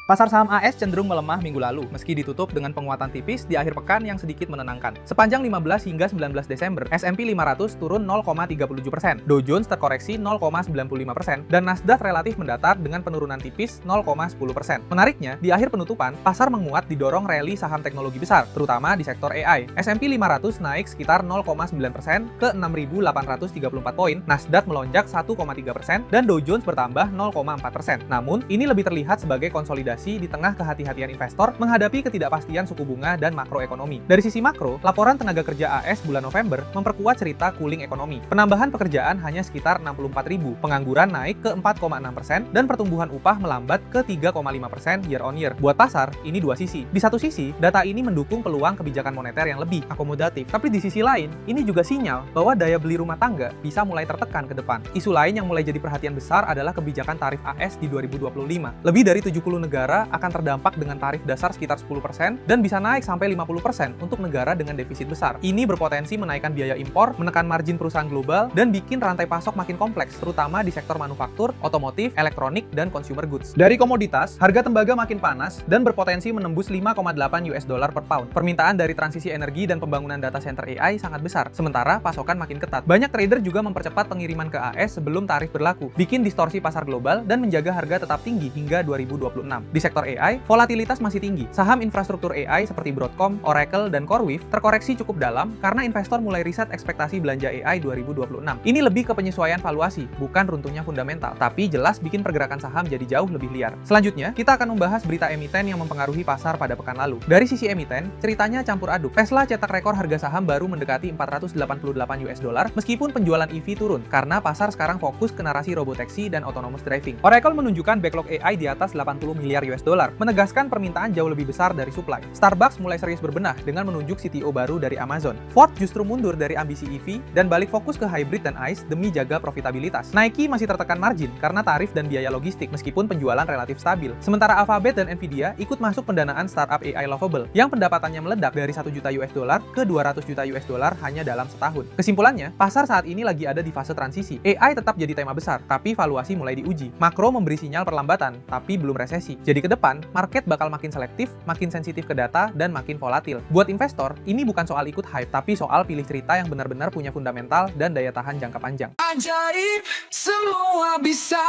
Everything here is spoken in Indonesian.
Pasar saham AS cenderung melemah minggu lalu, meski ditutup dengan penguatan tipis di akhir pekan yang sedikit menenangkan. Sepanjang 15 hingga 19 Desember, S&P 500 turun 0,37%, Dow Jones terkoreksi 0,95%, dan Nasdaq relatif mendatar dengan penurunan tipis 0,10%. Menariknya, di akhir penutupan, pasar menguat didorong rally saham teknologi besar, terutama di sektor AI. S&P 500 naik sekitar 0,9% ke 6.834 poin, Nasdaq melonjak 1,3%, dan Dow Jones bertambah 0,4%. Namun, ini lebih terlihat sebagai konsolidasi di tengah kehati-hatian investor menghadapi ketidakpastian suku bunga dan makroekonomi. Dari sisi makro, laporan tenaga kerja AS bulan November memperkuat cerita cooling ekonomi. Penambahan pekerjaan hanya sekitar 64.000, pengangguran naik ke 4,6%, dan pertumbuhan upah melambat ke 3,5% year on year. Buat pasar, ini dua sisi. Di satu sisi, data ini mendukung peluang kebijakan moneter yang lebih akomodatif. Tapi di sisi lain, ini juga sinyal bahwa daya beli rumah tangga bisa mulai tertekan ke depan. Isu lain yang mulai jadi perhatian besar adalah kebijakan tarif AS di 2025. Lebih dari 70 negara akan terdampak dengan tarif dasar sekitar 10% dan bisa naik sampai 50% untuk negara dengan defisit besar. Ini berpotensi menaikkan biaya impor, menekan margin perusahaan global, dan bikin rantai pasok makin kompleks, terutama di sektor manufaktur, otomotif, elektronik, dan consumer goods. Dari komoditas, harga tembaga makin panas dan berpotensi menembus 5,8 US dollar per pound. Permintaan dari transisi energi dan pembangunan data center AI sangat besar, sementara pasokan makin ketat. Banyak trader juga mempercepat pengiriman ke AS sebelum tarif berlaku, bikin distorsi pasar global dan menjaga harga tetap tinggi hingga 2026. Di sektor AI, volatilitas masih tinggi. Saham infrastruktur AI seperti Broadcom, Oracle, dan CoreWeave terkoreksi cukup dalam karena investor mulai riset ekspektasi belanja AI 2026. Ini lebih ke penyesuaian valuasi, bukan runtuhnya fundamental, tapi jelas bikin pergerakan saham jadi jauh lebih liar. Selanjutnya, kita akan membahas berita emiten yang mempengaruhi pasar pada pekan lalu. Dari sisi emiten, ceritanya campur aduk. Tesla cetak rekor harga saham baru mendekati 488 US dollar meskipun penjualan EV turun karena pasar sekarang fokus ke narasi robotaxi dan autonomous driving. Oracle menunjukkan backlog AI di atas 80 miliar US dollar, menegaskan permintaan jauh lebih besar dari supply. Starbucks mulai serius berbenah dengan menunjuk CTO baru dari Amazon. Ford justru mundur dari ambisi EV dan balik fokus ke hybrid dan ICE demi jaga profitabilitas. Nike masih tertekan margin karena tarif dan biaya logistik meskipun penjualan relatif stabil. Sementara Alphabet dan Nvidia ikut masuk pendanaan startup AI Lovable yang pendapatannya meledak dari 1 juta US dollar ke 200 juta US dollar hanya dalam setahun. Kesimpulannya, pasar saat ini lagi ada di fase transisi. AI tetap jadi tema besar, tapi valuasi mulai diuji. Makro memberi sinyal perlambatan, tapi belum resesi. Jadi ke depan, market bakal makin selektif, makin sensitif ke data, dan makin volatil. Buat investor, ini bukan soal ikut hype, tapi soal pilih cerita yang benar-benar punya fundamental dan daya tahan jangka panjang. Ajaib, semua bisa.